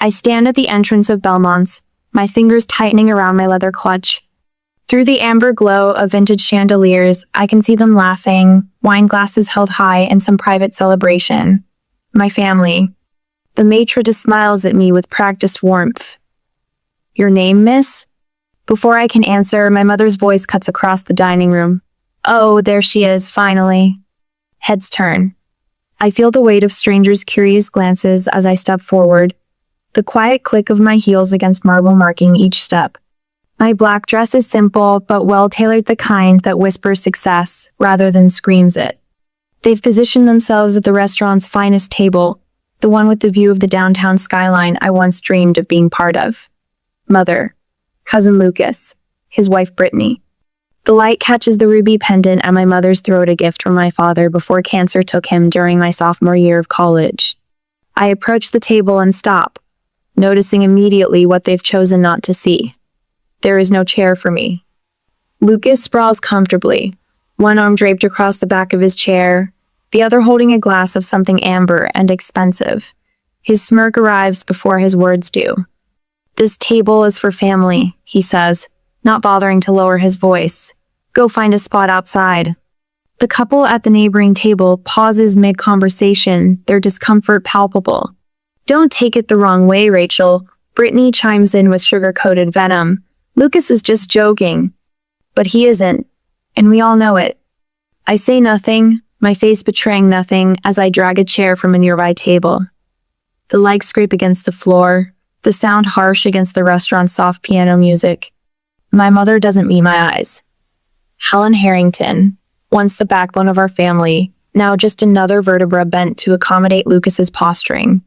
I stand at the entrance of Belmont's, my fingers tightening around my leather clutch. Through the amber glow of vintage chandeliers, I can see them laughing, wine glasses held high in some private celebration. My family. The maitre d' smiles at me with practiced warmth. "Your name, miss?" Before I can answer, my mother's voice cuts across the dining room. "Oh, there she is, finally." Heads turn. I feel the weight of strangers' curious glances as I step forward, the quiet click of my heels against marble marking each step. My black dress is simple, but well-tailored, the kind that whispers success rather than screams it. They've positioned themselves at the restaurant's finest table, the one with the view of the downtown skyline I once dreamed of being part of. Mother, cousin Lucas, his wife Brittany. The light catches the ruby pendant at my mother's throat, a gift from my father before cancer took him during my sophomore year of college. I approach the table and stop, noticing immediately what they've chosen not to see. There is no chair for me. Lucas sprawls comfortably, one arm draped across the back of his chair, the other holding a glass of something amber and expensive. His smirk arrives before his words do. "This table is for family," he says, not bothering to lower his voice. "Go find a spot outside." The couple at the neighboring table pauses mid-conversation, their discomfort palpable. "Don't take it the wrong way, Rachel," Brittany chimes in with sugar-coated venom. "Lucas is just joking." But he isn't, and we all know it. I say nothing, my face betraying nothing, as I drag a chair from a nearby table. The legs scrape against the floor, the sound harsh against the restaurant's soft piano music. My mother doesn't meet my eyes. Helen Harrington, once the backbone of our family, now just another vertebra bent to accommodate Lucas's posturing.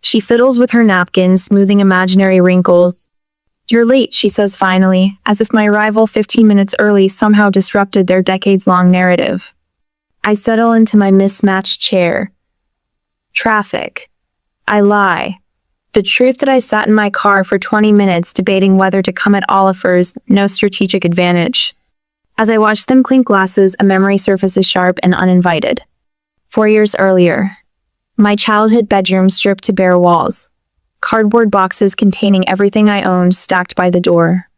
She fiddles with her napkin, smoothing imaginary wrinkles. "You're late," she says finally, as if my arrival 15 minutes early somehow disrupted their decades-long narrative. I settle into my mismatched chair. Traffic. I lie. The truth that I sat in my car for 20 minutes debating whether to come at Oliver's, no strategic advantage. As I watch them clink glasses, a memory surfaces sharp and uninvited. 4 years earlier. My childhood bedroom stripped to bare walls. Cardboard boxes containing everything I owned stacked by the door.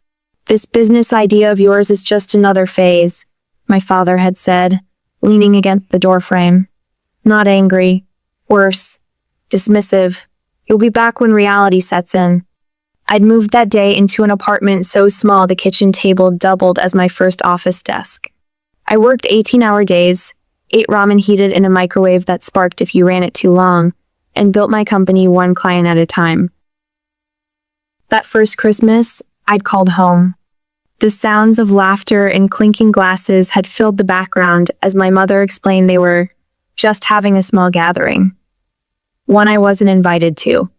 "This business idea of yours is just another phase," my father had said, leaning against the doorframe. Not angry. Worse. Dismissive. "You'll be back when reality sets in." I'd moved that day into an apartment so small the kitchen table doubled as my first office desk. I worked 18-hour days, ate ramen heated in a microwave that sparked if you ran it too long, and built my company one client at a time. That first Christmas, I'd called home. The sounds of laughter and clinking glasses had filled the background as my mother explained they were just having a small gathering. One I wasn't invited to.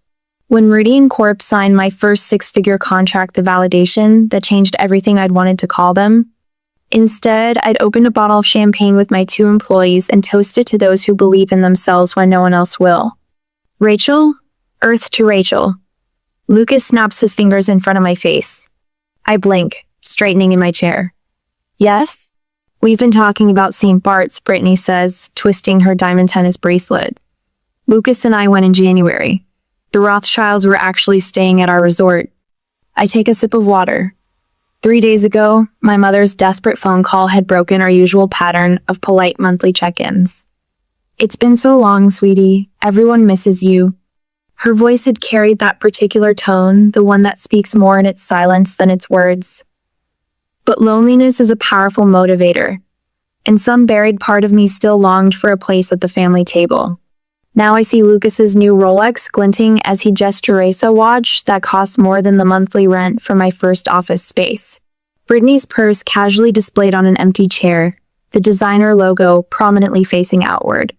When Meridian Corp signed my first six-figure contract, the validation that changed everything I'd wanted to call them. Instead, I'd opened a bottle of champagne with my 2 employees and toasted to those who believe in themselves when no one else will. "Rachel? Earth to Rachel." Lucas snaps his fingers in front of my face. I blink, straightening in my chair. "Yes?" "We've been talking about St. Bart's," Brittany says, twisting her diamond tennis bracelet. "Lucas and I went in January. The Rothschilds were actually staying at our resort." I take a sip of water. 3 days ago, my mother's desperate phone call had broken our usual pattern of polite monthly check-ins. "It's been so long, sweetie. Everyone misses you." Her voice had carried that particular tone, the one that speaks more in its silence than its words. But loneliness is a powerful motivator, and some buried part of me still longed for a place at the family table. Now I see Lucas's new Rolex glinting as he gestures a watch that costs more than the monthly rent for my first office space. Brittany's purse casually displayed on an empty chair, the designer logo prominently facing outward.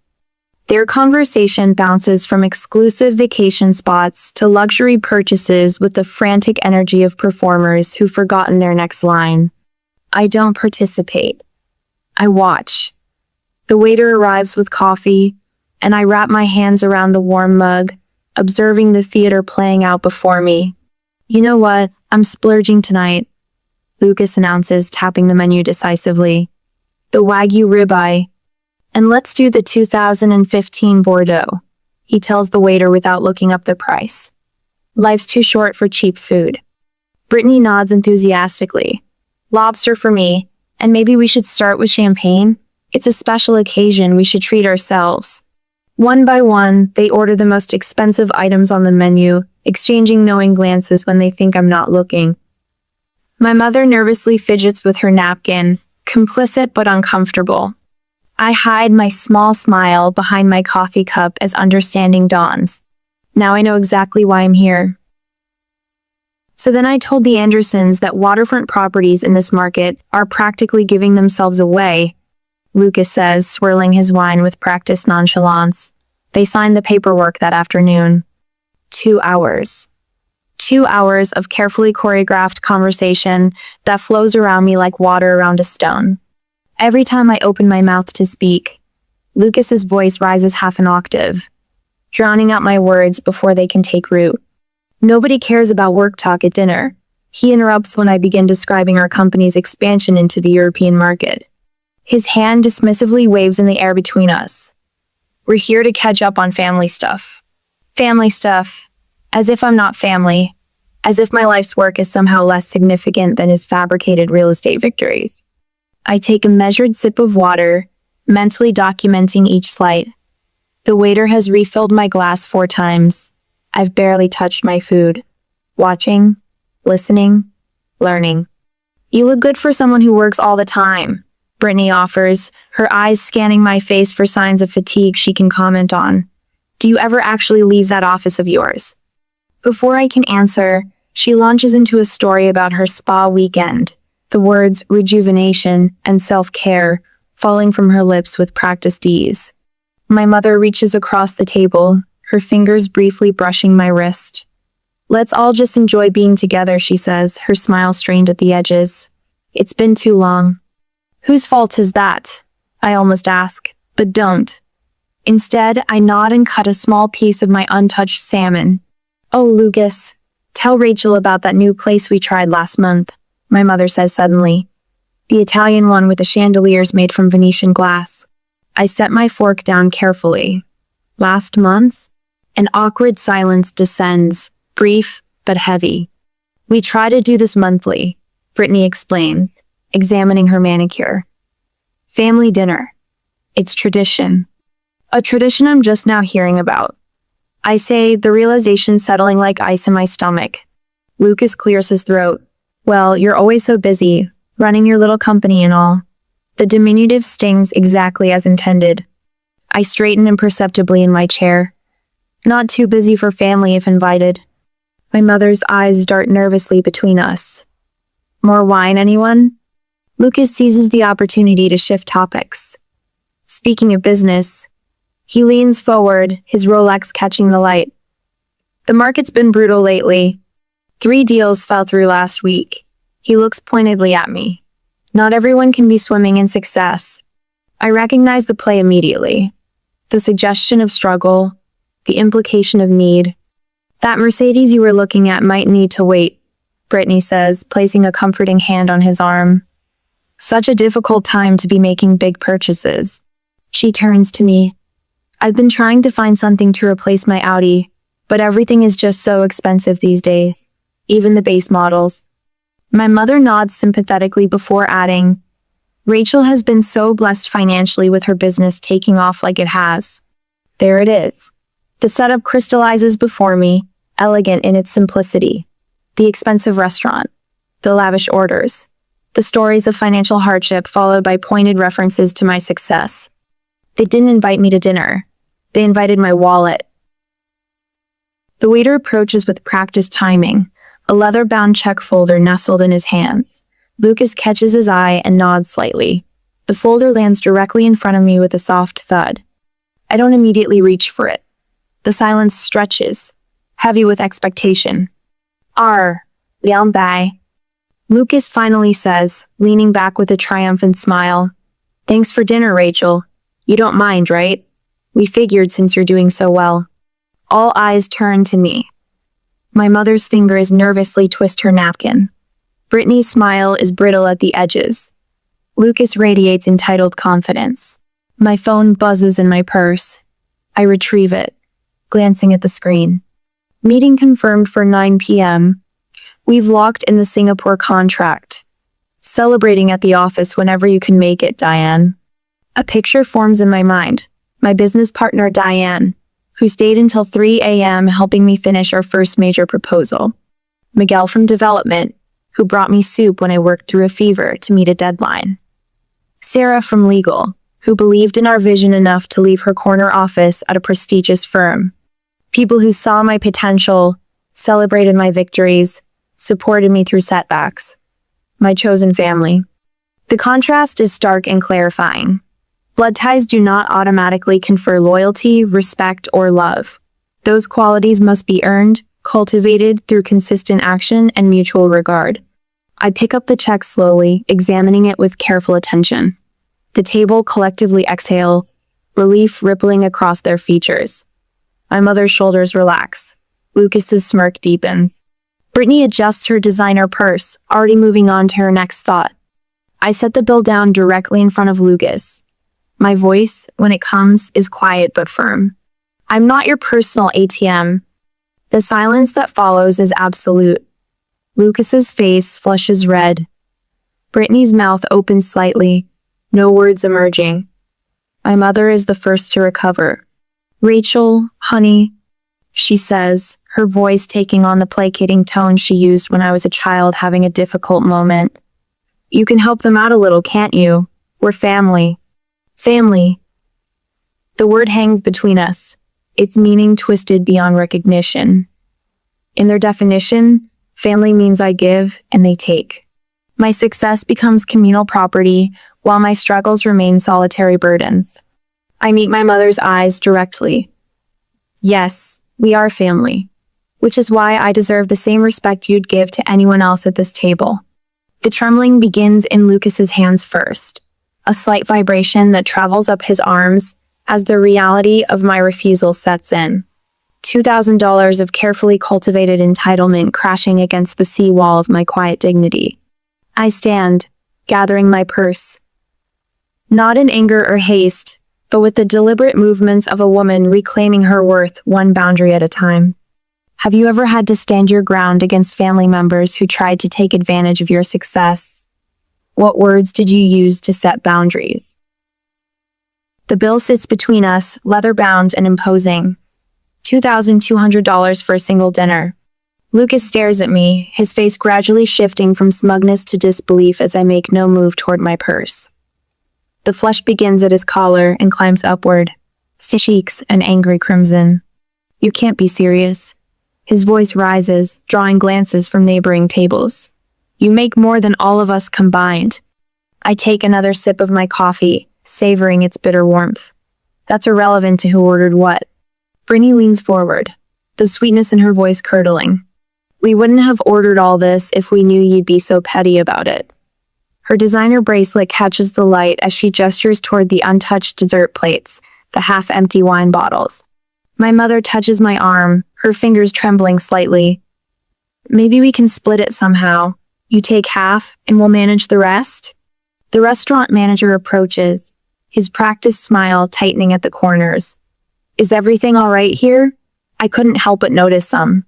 Their conversation bounces from exclusive vacation spots to luxury purchases with the frantic energy of performers who've forgotten their next line. I don't participate. I watch. The waiter arrives with coffee, and I wrap my hands around the warm mug, observing the theater playing out before me. "You know what? I'm splurging tonight," Lucas announces, tapping the menu decisively. "The Wagyu ribeye. And let's do the 2015 Bordeaux," he tells the waiter without looking up the price. Life's too short for cheap food. Brittany nods enthusiastically. Lobster for me, and maybe we should start with champagne? It's a special occasion, we should treat ourselves. One by one, they order the most expensive items on the menu, exchanging knowing glances when they think I'm not looking. My mother nervously fidgets with her napkin, complicit but uncomfortable. I hide my small smile behind my coffee cup as understanding dawns. Now I know exactly why I'm here. So then I told the Andersons that waterfront properties in this market are practically giving themselves away, Lucas says, swirling his wine with practiced nonchalance. They signed the paperwork that afternoon. 2 hours. 2 hours of carefully choreographed conversation that flows around me like water around a stone. Every time I open my mouth to speak, Lucas's voice rises half an octave, drowning out my words before they can take root. Nobody cares about work talk at dinner. He interrupts when I begin describing our company's expansion into the European market. His hand dismissively waves in the air between us. We're here to catch up on family stuff. Family stuff. As if I'm not family. As if my life's work is somehow less significant than his fabricated real estate victories. I take a measured sip of water, mentally documenting each slight. The waiter has refilled my glass 4 times. I've barely touched my food. Watching, listening, learning. You look good for someone who works all the time, Brittany offers, her eyes scanning my face for signs of fatigue she can comment on. Do you ever actually leave that office of yours? Before I can answer, she launches into a story about her spa weekend, the words rejuvenation and self-care falling from her lips with practiced ease. My mother reaches across the table, her fingers briefly brushing my wrist. Let's all just enjoy being together, she says, her smile strained at the edges. It's been too long. Whose fault is that? I almost ask, but don't. Instead, I nod and cut a small piece of my untouched salmon. Oh, Lucas, tell Rachel about that new place we tried last month, my mother says suddenly. The Italian one with the chandeliers made from Venetian glass. I set my fork down carefully. Last month? An awkward silence descends, brief but heavy. We try to do this monthly, Brittany explains, examining her manicure. Family dinner. It's tradition. A tradition I'm just now hearing about. I say, the realization settling like ice in my stomach. Lucas clears his throat. Well, you're always so busy, running your little company and all. The diminutive stings exactly as intended. I straighten imperceptibly in my chair. Not too busy for family if invited. My mother's eyes dart nervously between us. More wine, anyone? Lucas seizes the opportunity to shift topics. Speaking of business, he leans forward, his Rolex catching the light. The market's been brutal lately. 3 deals fell through last week. He looks pointedly at me. Not everyone can be swimming in success. I recognize the play immediately. The suggestion of struggle, the implication of need. That Mercedes you were looking at might need to wait, Brittany says, placing a comforting hand on his arm. Such a difficult time to be making big purchases. She turns to me. I've been trying to find something to replace my Audi, but everything is just so expensive these days, even the base models. My mother nods sympathetically before adding, Rachel has been so blessed financially with her business taking off like it has. There it is. The setup crystallizes before me, elegant in its simplicity. The expensive restaurant, the lavish orders, the stories of financial hardship followed by pointed references to my success. They didn't invite me to dinner. They invited my wallet. The waiter approaches with practiced timing, a leather-bound check folder nestled in his hands. Lucas catches his eye and nods slightly. The folder lands directly in front of me with a soft thud. I don't immediately reach for it. The silence stretches, heavy with expectation. Liang bai. Lucas finally says, leaning back with a triumphant smile. Thanks for dinner, Rachel. You don't mind, right? We figured since you're doing so well. All eyes turn to me. My mother's fingers nervously twist her napkin. Brittany's smile is brittle at the edges. Lucas radiates entitled confidence. My phone buzzes in my purse. I retrieve it, glancing at the screen. Meeting confirmed for 9 p.m. We've locked in the Singapore contract. Celebrating at the office whenever you can make it, Diane. A picture forms in my mind. My business partner, Diane, who stayed until 3 a.m. helping me finish our first major proposal. Miguel from development, who brought me soup when I worked through a fever to meet a deadline. Sarah from legal, who believed in our vision enough to leave her corner office at a prestigious firm. People who saw my potential, celebrated my victories, supported me through setbacks. My chosen family. The contrast is stark and clarifying. Blood ties do not automatically confer loyalty, respect, or love. Those qualities must be earned, cultivated through consistent action and mutual regard. I pick up the check slowly, examining it with careful attention. The table collectively exhales, relief rippling across their features. My mother's shoulders relax. Lucas's smirk deepens. Brittany adjusts her designer purse, already moving on to her next thought. I set the bill down directly in front of Lucas. My voice, when it comes, is quiet but firm. I'm not your personal ATM. The silence that follows is absolute. Lucas's face flushes red. Brittany's mouth opens slightly, no words emerging. My mother is the first to recover. Rachel, honey, she says, her voice taking on the placating tone she used when I was a child having a difficult moment. You can help them out a little, can't you? We're family. Family. The word hangs between us, its meaning twisted beyond recognition. In their definition, family means I give and they take. My success becomes communal property, while my struggles remain solitary burdens. I meet my mother's eyes directly. Yes, we are family, which is why I deserve the same respect you'd give to anyone else at this table. The trembling begins in Lucas's hands first, a slight vibration that travels up his arms as the reality of my refusal sets in. $2,000 of carefully cultivated entitlement crashing against the seawall of my quiet dignity. I stand, gathering my purse. Not in anger or haste, but with the deliberate movements of a woman reclaiming her worth one boundary at a time. Have you ever had to stand your ground against family members who tried to take advantage of your success? What words did you use to set boundaries? The bill sits between us, leather-bound and imposing. $2,200 for a single dinner. Lucas stares at me, his face gradually shifting from smugness to disbelief as I make no move toward my purse. The flush begins at his collar and climbs upward, cheeks an angry crimson. You can't be serious. His voice rises, drawing glances from neighboring tables. You make more than all of us combined. I take another sip of my coffee, savoring its bitter warmth. That's irrelevant to who ordered what. Brittany leans forward, the sweetness in her voice curdling. We wouldn't have ordered all this if we knew you'd be so petty about it. Her designer bracelet catches the light as she gestures toward the untouched dessert plates, the half-empty wine bottles. My mother touches my arm, her fingers trembling slightly. Maybe we can split it somehow. You take half, and we'll manage the rest? The restaurant manager approaches, his practiced smile tightening at the corners. Is everything all right here? I couldn't help but notice some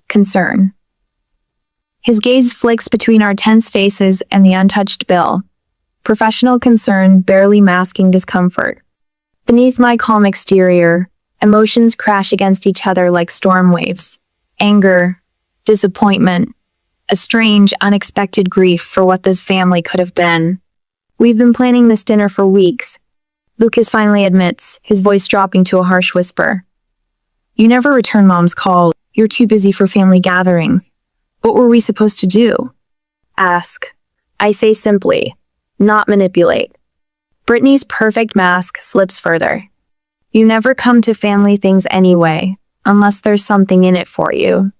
concern. His gaze flicks between our tense faces and the untouched bill. Professional concern barely masking discomfort. Beneath my calm exterior, emotions crash against each other like storm waves. Anger, disappointment, a strange, unexpected grief for what this family could have been. We've been planning this dinner for weeks. Lucas finally admits, his voice dropping to a harsh whisper. You never return Mom's call. You're too busy for family gatherings. What were we supposed to do? Ask. I say simply, not manipulate. Brittany's perfect mask slips further. You never come to family things anyway, unless there's something in it for you.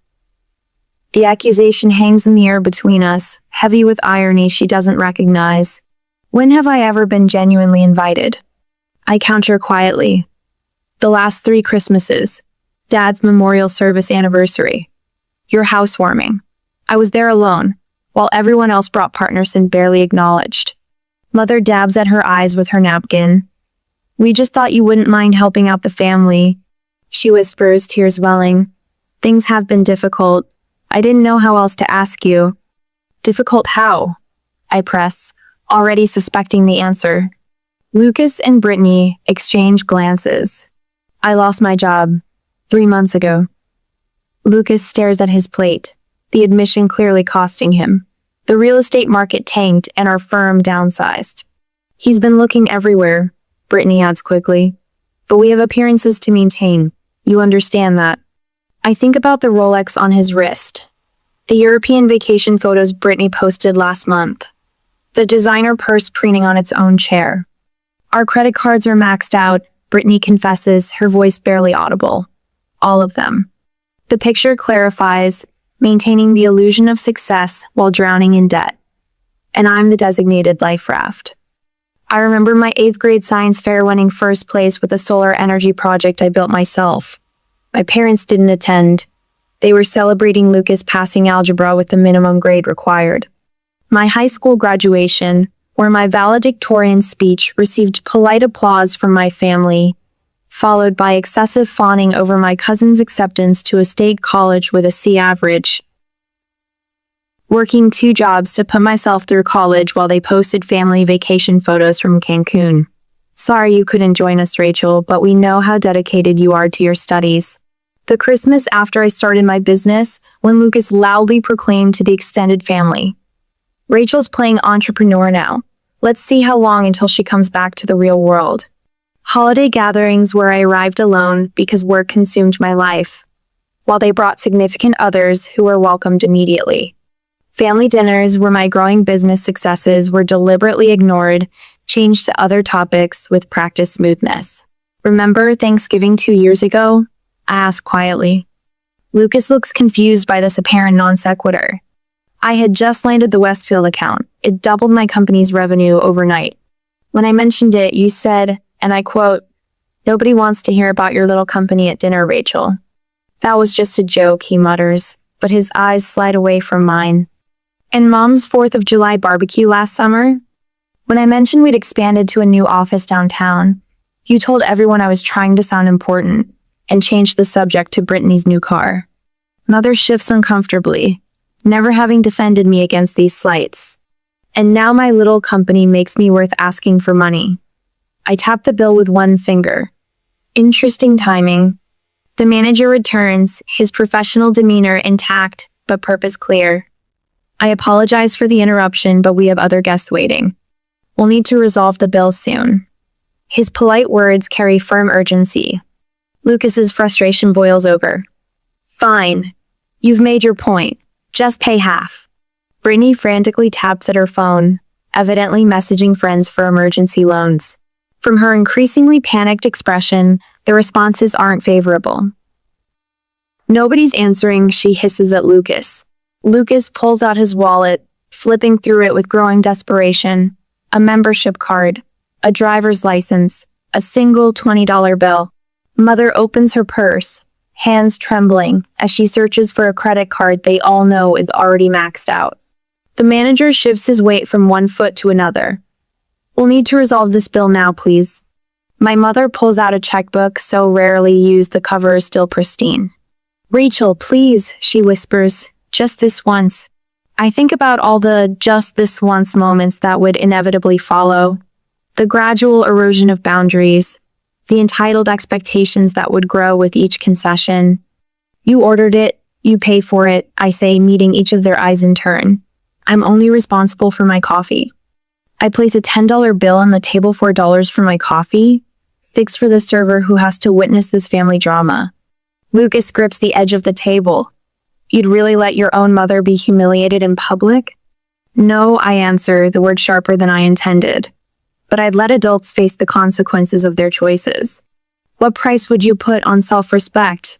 The accusation hangs in the air between us, heavy with irony she doesn't recognize. When have I ever been genuinely invited? I counter quietly. The last 3 Christmases. Dad's memorial service anniversary. Your housewarming. I was there alone, while everyone else brought partners and barely acknowledged. Mother dabs at her eyes with her napkin. We just thought you wouldn't mind helping out the family, she whispers, tears welling. Things have been difficult. I didn't know how else to ask you. Difficult how? I press, already suspecting the answer. Lucas and Brittany exchange glances. I lost my job 3 months ago. Lucas stares at his plate, the admission clearly costing him. The real estate market tanked and our firm downsized. He's been looking everywhere, Brittany adds quickly. But we have appearances to maintain. You understand that. I think about the Rolex on his wrist. The European vacation photos Brittany posted last month. The designer purse preening on its own chair. Our credit cards are maxed out, Brittany confesses, her voice barely audible. All of them. The picture clarifies, maintaining the illusion of success while drowning in debt. And I'm the designated life raft. I remember my 8th grade science fair winning first place with a solar energy project I built myself. My parents didn't attend. They were celebrating Lucas passing algebra with the minimum grade required. My high school graduation, where my valedictorian speech received polite applause from my family, followed by excessive fawning over my cousin's acceptance to a state college with a C average. Working 2 jobs to put myself through college while they posted family vacation photos from Cancun. Sorry you couldn't join us, Rachel, but we know how dedicated you are to your studies. The Christmas after I started my business, when Lucas loudly proclaimed to the extended family, Rachel's playing entrepreneur now. Let's see how long until she comes back to the real world. Holiday gatherings where I arrived alone because work consumed my life, while they brought significant others who were welcomed immediately. Family dinners where my growing business successes were deliberately ignored, changed to other topics with practiced smoothness. Remember Thanksgiving 2 years ago? I asked quietly. Lucas looks confused by this apparent non sequitur. I had just landed the Westfield account. It doubled my company's revenue overnight. When I mentioned it, you said, and I quote, "Nobody wants to hear about your little company at dinner, Rachel." That was just a joke, he mutters, but his eyes slide away from mine. And Mom's 4th of July barbecue last summer? When I mentioned we'd expanded to a new office downtown, you told everyone I was trying to sound important and changed the subject to Brittany's new car. Mother shifts uncomfortably, never having defended me against these slights. And now my little company makes me worth asking for money. I tap the bill with one finger. Interesting timing. The manager returns, his professional demeanor intact, but purpose clear. I apologize for the interruption, but we have other guests waiting. We'll need to resolve the bill soon. His polite words carry firm urgency. Lucas's frustration boils over. Fine. You've made your point. Just pay half. Brittany frantically taps at her phone, evidently messaging friends for emergency loans. From her increasingly panicked expression, the responses aren't favorable. Nobody's answering, she hisses at Lucas. Lucas pulls out his wallet, flipping through it with growing desperation. A membership card, a driver's license, a single $20 bill. Mother opens her purse, hands trembling, as she searches for a credit card they all know is already maxed out. The manager shifts his weight from one foot to another. We'll need to resolve this bill now, please. My mother pulls out a checkbook so rarely used the cover is still pristine. Rachel, please, she whispers, just this once. I think about all the just this once moments that would inevitably follow. The gradual erosion of boundaries, the entitled expectations that would grow with each concession. You ordered it, you pay for it, I say, meeting each of their eyes in turn. I'm only responsible for my coffee. I place a $10 bill on the table, $4 for my coffee, $6 for the server who has to witness this family drama. Lucas grips the edge of the table. You'd really let your own mother be humiliated in public? No, I answer, the word sharper than I intended. But I'd let adults face the consequences of their choices. What price would you put on self-respect?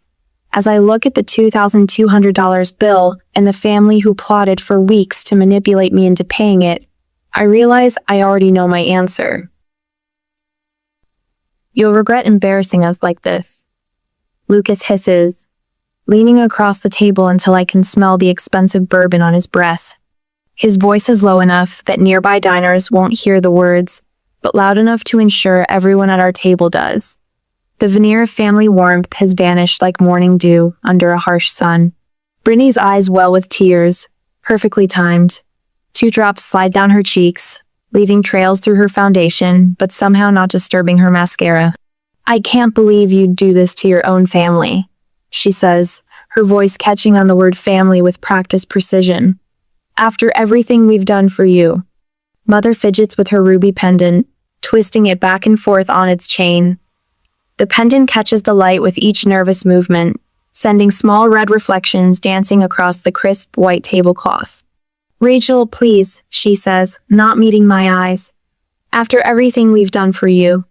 As I look at the $2,200 bill and the family who plotted for weeks to manipulate me into paying it, I realize I already know my answer. You'll regret embarrassing us like this. Lucas hisses, leaning across the table until I can smell the expensive bourbon on his breath. His voice is low enough that nearby diners won't hear the words, but loud enough to ensure everyone at our table does. The veneer of family warmth has vanished like morning dew under a harsh sun. Brittany's eyes well with tears, perfectly timed. 2 drops slide down her cheeks, leaving trails through her foundation, but somehow not disturbing her mascara. "I can't believe you'd do this to your own family," she says, her voice catching on the word family with practiced precision. "After everything we've done for you." Mother fidgets with her ruby pendant, twisting it back and forth on its chain. The pendant catches the light with each nervous movement, sending small red reflections dancing across the crisp white tablecloth. "Rachel, please," she says, not meeting my eyes. "After everything we've done for you."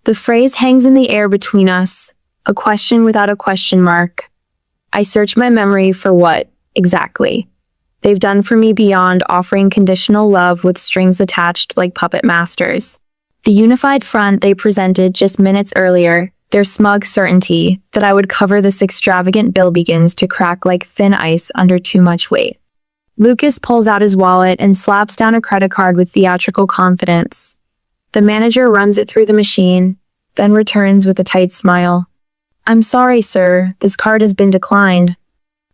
The phrase hangs in the air between us, a question without a question mark. I search my memory for what, exactly, they've done for me beyond offering conditional love with strings attached like puppet masters. The unified front they presented just minutes earlier, their smug certainty that I would cover this extravagant bill begins to crack like thin ice under too much weight. Lucas pulls out his wallet and slaps down a credit card with theatrical confidence. The manager runs it through the machine, then returns with a tight smile. "I'm sorry, sir, this card has been declined."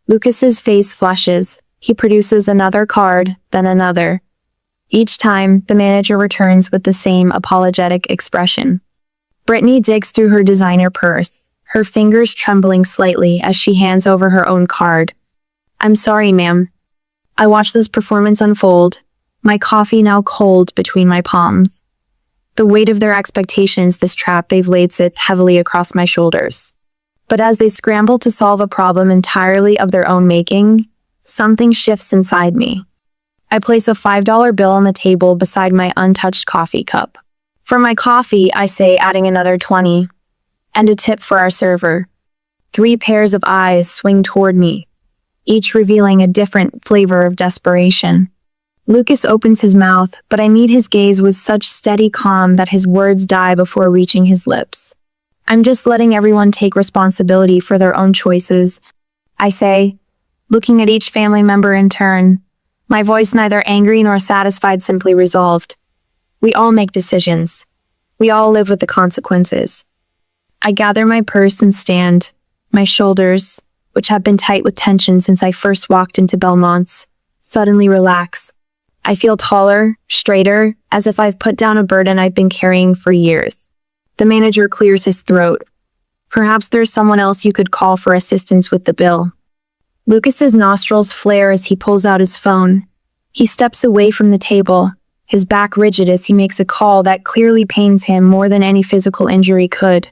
Lucas's face flushes. He produces another card, then another. Each time, the manager returns with the same apologetic expression. Brittany digs through her designer purse, her fingers trembling slightly as she hands over her own card. "I'm sorry, ma'am." I watch this performance unfold, my coffee now cold between my palms. The weight of their expectations, this trap they've laid, sits heavily across my shoulders. But as they scramble to solve a problem entirely of their own making, something shifts inside me. I place a $5 bill on the table beside my untouched coffee cup. "For my coffee," I say, adding another 20. "And a tip for our server." 3 pairs of eyes swing toward me, each revealing a different flavor of desperation. Lucas opens his mouth, but I meet his gaze with such steady calm that his words die before reaching his lips. "I'm just letting everyone take responsibility for their own choices," I say, looking at each family member in turn, my voice neither angry nor satisfied, simply resolved. "We all make decisions. We all live with the consequences." I gather my purse and stand, my shoulders, which have been tight with tension since I first walked into Belmont's, suddenly relax. I feel taller, straighter, as if I've put down a burden I've been carrying for years. The manager clears his throat. "Perhaps there's someone else you could call for assistance with the bill." Lucas's nostrils flare as he pulls out his phone. He steps away from the table, his back rigid as he makes a call that clearly pains him more than any physical injury could.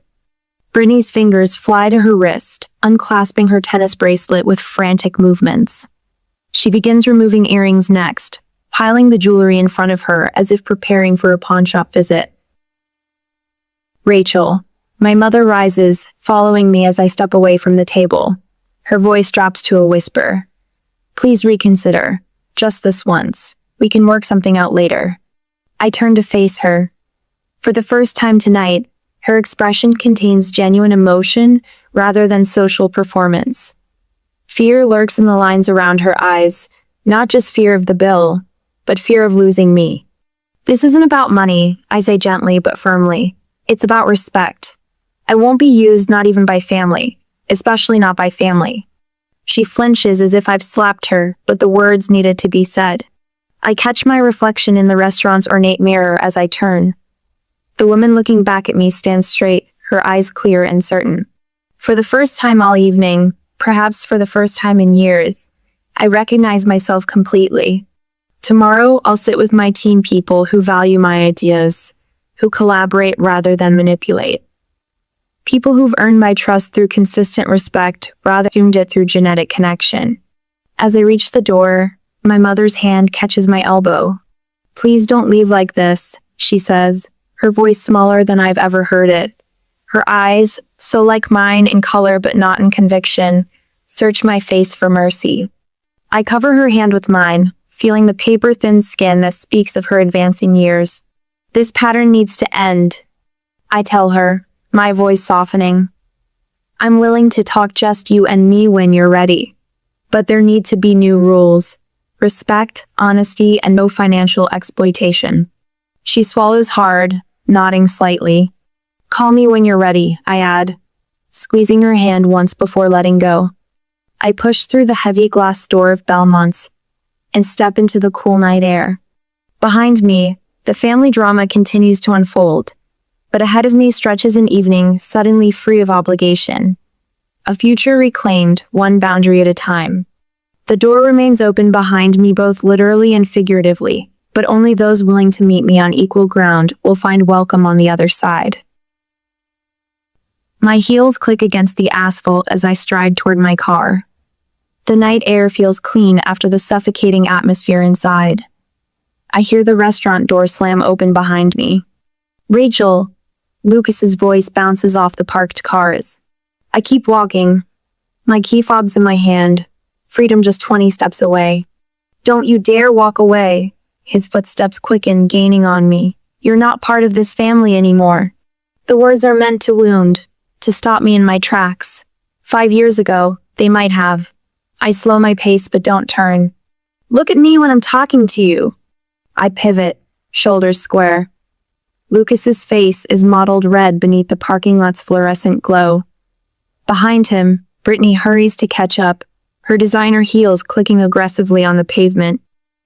Brittany's fingers fly to her wrist, unclasping her tennis bracelet with frantic movements. She begins removing earrings next, piling the jewelry in front of her as if preparing for a pawnshop visit. "Rachel." My mother rises, following me as I step away from the table. Her voice drops to a whisper. "Please reconsider. Just this once. We can work something out later." I turn to face her. For the first time tonight, her expression contains genuine emotion rather than social performance. Fear lurks in the lines around her eyes, not just fear of the bill, but fear of losing me. "This isn't about money," I say gently but firmly. "It's about respect. I won't be used, not even by family, especially not by family." She flinches as if I've slapped her, but the words needed to be said. I catch my reflection in the restaurant's ornate mirror as I turn. The woman looking back at me stands straight, her eyes clear and certain. For the first time all evening, perhaps for the first time in years, I recognize myself completely. Tomorrow, I'll sit with my team people who value my ideas, who collaborate rather than manipulate. People who've earned my trust through consistent respect rather than assumed it through genetic connection. As I reach the door, my mother's hand catches my elbow. "Please don't leave like this," she says, her voice smaller than I've ever heard it. Her eyes, so like mine in color but not in conviction, search my face for mercy. I cover her hand with mine, feeling the paper-thin skin that speaks of her advancing years. "This pattern needs to end," I tell her, my voice softening. "I'm willing to talk just you and me when you're ready. But there need to be new rules. Respect, honesty, and no financial exploitation." She swallows hard, nodding slightly. Call me when you're ready, I add, squeezing her hand once before letting go. I push through the heavy glass door of Belmont's and step into the cool night air. Behind me, the family drama continues to unfold, but ahead of me stretches an evening suddenly free of obligation. A future reclaimed, one boundary at a time. The door remains open behind me both literally and figuratively, but only those willing to meet me on equal ground will find welcome on the other side. My heels click against the asphalt as I stride toward my car. The night air feels clean after the suffocating atmosphere inside. I hear the restaurant door slam open behind me. Rachel, Lucas's voice bounces off the parked cars. I keep walking, my key fob's in my hand, freedom just 20 steps away. Don't you dare walk away. His footsteps quicken, gaining on me. You're not part of this family anymore. The words are meant to wound, to stop me in my tracks. 5 years ago, they might have. I slow my pace but don't turn. Look at me when I'm talking to you. I pivot, shoulders square. Lucas's face is mottled red beneath the parking lot's fluorescent glow. Behind him, Brittany hurries to catch up, her designer heels clicking aggressively on the pavement.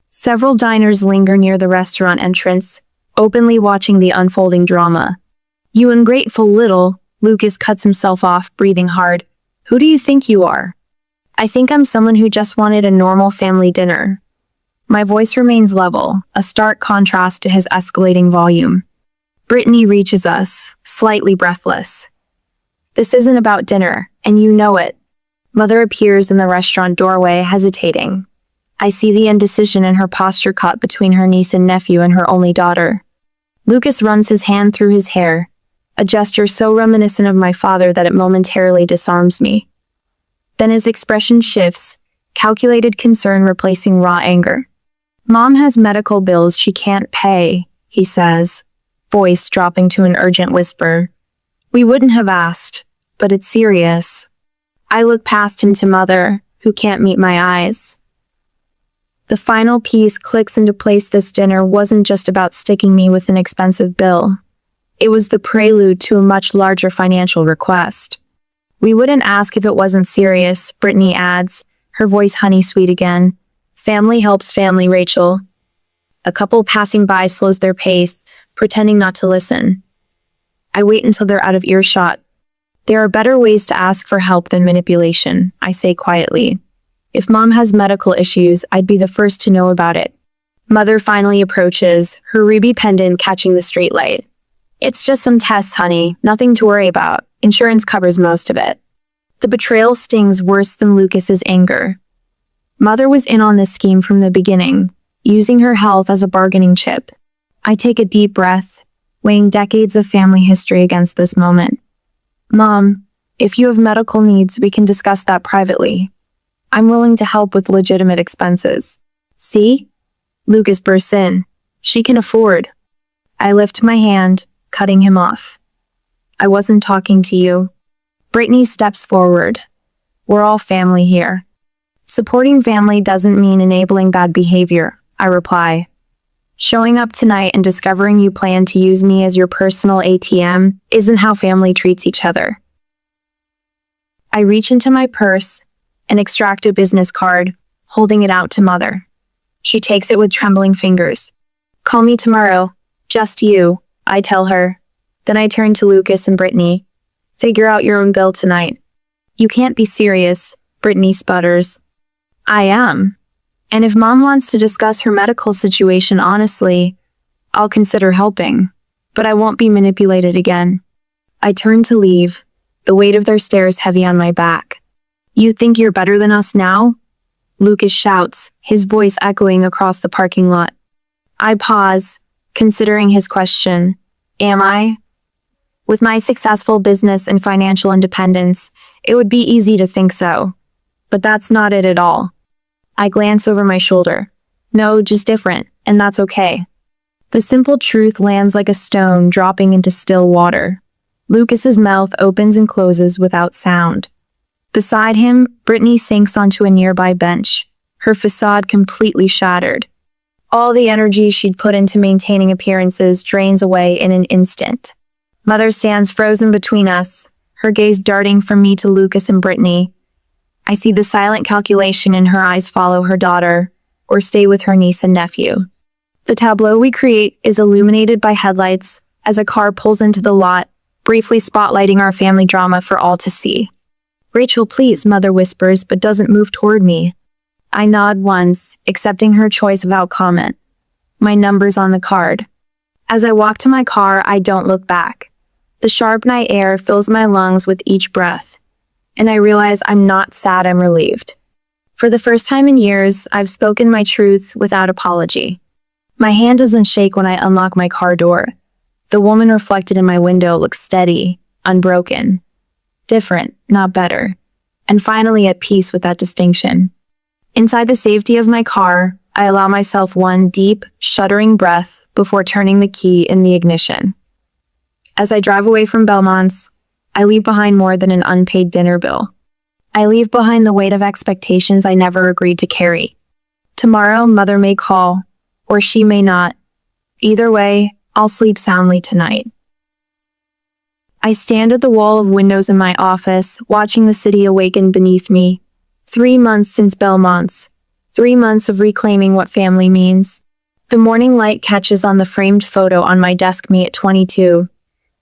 Several diners linger near the restaurant entrance, openly watching the unfolding drama. You ungrateful little, Lucas cuts himself off, breathing hard. Who do you think you are? I think I'm someone who just wanted a normal family dinner. My voice remains level, a stark contrast to his escalating volume. Brittany reaches us, slightly breathless. This isn't about dinner, and you know it. Mother appears in the restaurant doorway, hesitating. I see the indecision in her posture caught between her niece and nephew and her only daughter. Lucas runs his hand through his hair, a gesture so reminiscent of my father that it momentarily disarms me. Then his expression shifts, calculated concern replacing raw anger. Mom has medical bills she can't pay, he says, voice dropping to an urgent whisper. We wouldn't have asked, but it's serious. I look past him to Mother, who can't meet my eyes. The final piece clicks into place. This dinner wasn't just about sticking me with an expensive bill. It was the prelude to a much larger financial request. We wouldn't ask if it wasn't serious, Brittany adds, her voice honey-sweet again. Family helps family, Rachel. A couple passing by slows their pace, pretending not to listen. I wait until they're out of earshot. There are better ways to ask for help than manipulation, I say quietly. If Mom has medical issues, I'd be the first to know about it. Mother finally approaches, her ruby pendant catching the streetlight. It's just some tests, honey, nothing to worry about. Insurance covers most of it. The betrayal stings worse than Lucas's anger. Mother was in on this scheme from the beginning, using her health as a bargaining chip. I take a deep breath, weighing decades of family history against this moment. Mom, if you have medical needs, we can discuss that privately. I'm willing to help with legitimate expenses. See? Lucas bursts in. She can afford. I lift my hand, cutting him off. I wasn't talking to you. Brittany steps forward. We're all family here. Supporting family doesn't mean enabling bad behavior, I reply. Showing up tonight and discovering you plan to use me as your personal ATM isn't how family treats each other. I reach into my purse and extract a business card, holding it out to Mother. She takes it with trembling fingers. Call me tomorrow. Just you, I tell her. Then I turn to Lucas and Brittany. Figure out your own bill tonight. You can't be serious, Brittany sputters. I am. And if Mom wants to discuss her medical situation honestly, I'll consider helping. But I won't be manipulated again. I turn to leave, the weight of their stares heavy on my back. You think you're better than us now? Lucas shouts, his voice echoing across the parking lot. I pause, considering his question. Am I? With my successful business and financial independence, it would be easy to think so. But that's not it at all. I glance over my shoulder. No, just different, and that's okay. The simple truth lands like a stone dropping into still water. Lucas's mouth opens and closes without sound. Beside him, Brittany sinks onto a nearby bench, her facade completely shattered. All the energy she'd put into maintaining appearances drains away in an instant. Mother stands frozen between us, her gaze darting from me to Lucas and Brittany. I see the silent calculation in her eyes follow her daughter, or stay with her niece and nephew. The tableau we create is illuminated by headlights as a car pulls into the lot, briefly spotlighting our family drama for all to see. "Rachel, please," Mother whispers, but doesn't move toward me. I nod once, accepting her choice without comment. My number's on the card. As I walk to my car, I don't look back. The sharp night air fills my lungs with each breath, and I realize I'm not sad, I'm relieved. For the first time in years, I've spoken my truth without apology. My hand doesn't shake when I unlock my car door. The woman reflected in my window looks steady, unbroken. Different, not better. And finally at peace with that distinction. Inside the safety of my car, I allow myself one deep, shuddering breath before turning the key in the ignition. As I drive away from Belmont's, I leave behind more than an unpaid dinner bill. I leave behind the weight of expectations I never agreed to carry. Tomorrow, Mother may call, or she may not. Either way, I'll sleep soundly tonight. I stand at the wall of windows in my office, watching the city awaken beneath me. 3 months since Belmont's. 3 months of reclaiming what family means. The morning light catches on the framed photo on my desk, me at 22.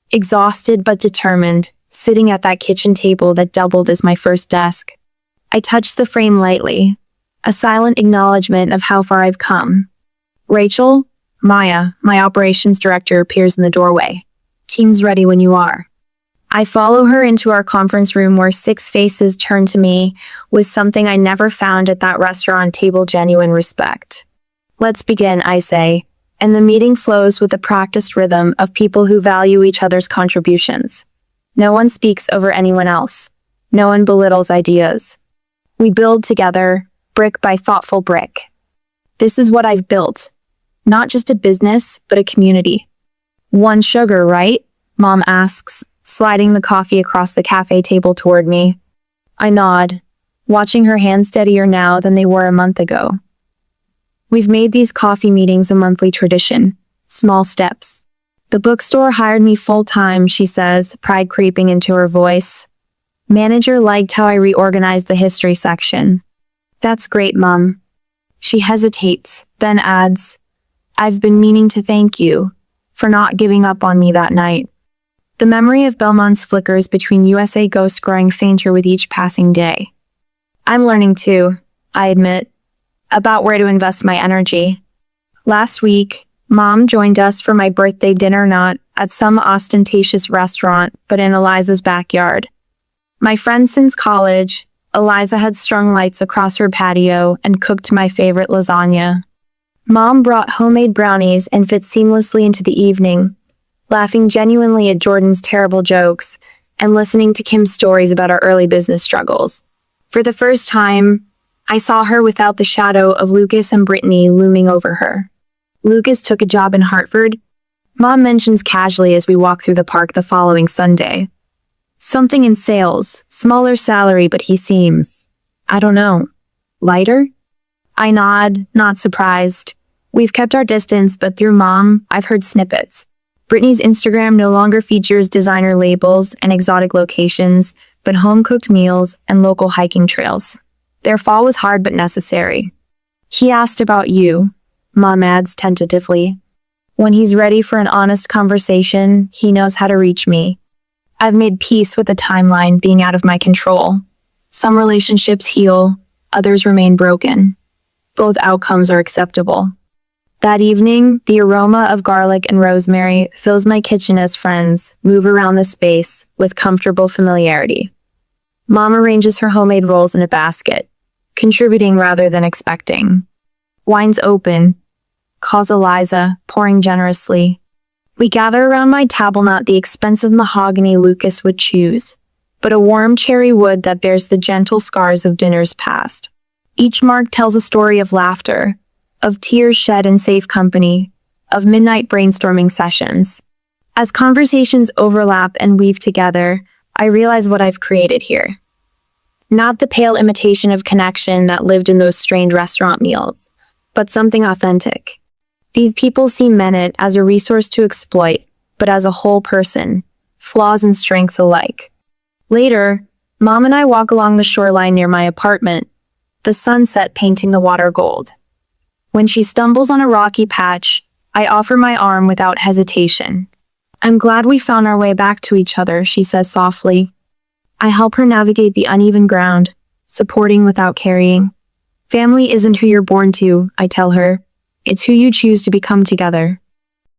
Exhausted but determined, sitting at that kitchen table that doubled as my first desk. I touch the frame lightly, a silent acknowledgement of how far I've come. "Rachel?" Maya, my operations director, appears in the doorway. "Team's ready when you are." I follow her into our conference room where 6 faces turn to me with something I never found at that restaurant table: genuine respect. "Let's begin," I say, and the meeting flows with the practiced rhythm of people who value each other's contributions. No one speaks over anyone else. No one belittles ideas. We build together, brick by thoughtful brick. This is what I've built. Not just a business, but a community. "One sugar, right?" Mom asks, sliding the coffee across the cafe table toward me. I nod, watching her hands steadier now than they were a month ago. We've made these coffee meetings a monthly tradition. Small steps. "The bookstore hired me full-time," she says, pride creeping into her voice. "Manager liked how I reorganized the history section." "That's great, Mom." She hesitates, then adds, "I've been meaning to thank you for not giving up on me that night." The memory of Belmont's flickers between USA ghosts growing fainter with each passing day. I'm learning too, I admit, about where to invest my energy. Last week, Mom joined us for my birthday dinner, not at some ostentatious restaurant, but in Eliza's backyard. My friend since college, Eliza had strung lights across her patio and cooked my favorite lasagna. Mom brought homemade brownies and fit seamlessly into the evening, laughing genuinely at Jordan's terrible jokes and listening to Kim's stories about our early business struggles. For the first time, I saw her without the shadow of Lucas and Brittany looming over her. Lucas took a job in Hartford. Mom mentions casually as we walk through the park the following Sunday. Something in sales, smaller salary, but he seems, I don't know, lighter? I nod, not surprised. We've kept our distance, but through Mom, I've heard snippets. Brittany's Instagram no longer features designer labels and exotic locations, but home-cooked meals and local hiking trails. Their fall was hard but necessary. "He asked about you," Mom adds tentatively. "When he's ready for an honest conversation, he knows how to reach me." I've made peace with the timeline being out of my control. Some relationships heal, others remain broken. Both outcomes are acceptable. That evening, the aroma of garlic and rosemary fills my kitchen as friends move around the space with comfortable familiarity. Mom arranges her homemade rolls in a basket, contributing rather than expecting. Wine's open, calls Eliza, pouring generously. We gather around my table, not the expensive mahogany Lucas would choose, but a warm cherry wood that bears the gentle scars of dinners past. Each mark tells a story of laughter, of tears shed in safe company, of midnight brainstorming sessions. As conversations overlap and weave together, I realize what I've created here. Not the pale imitation of connection that lived in those strained restaurant meals, but something authentic. These people see Menet as a resource to exploit, but as a whole person, flaws and strengths alike. Later, Mom and I walk along the shoreline near my apartment, the sunset painting the water gold. When she stumbles on a rocky patch, I offer my arm without hesitation. "I'm glad we found our way back to each other," she says softly. I help her navigate the uneven ground, supporting without carrying. "Family isn't who you're born to," I tell her. "It's who you choose to become together."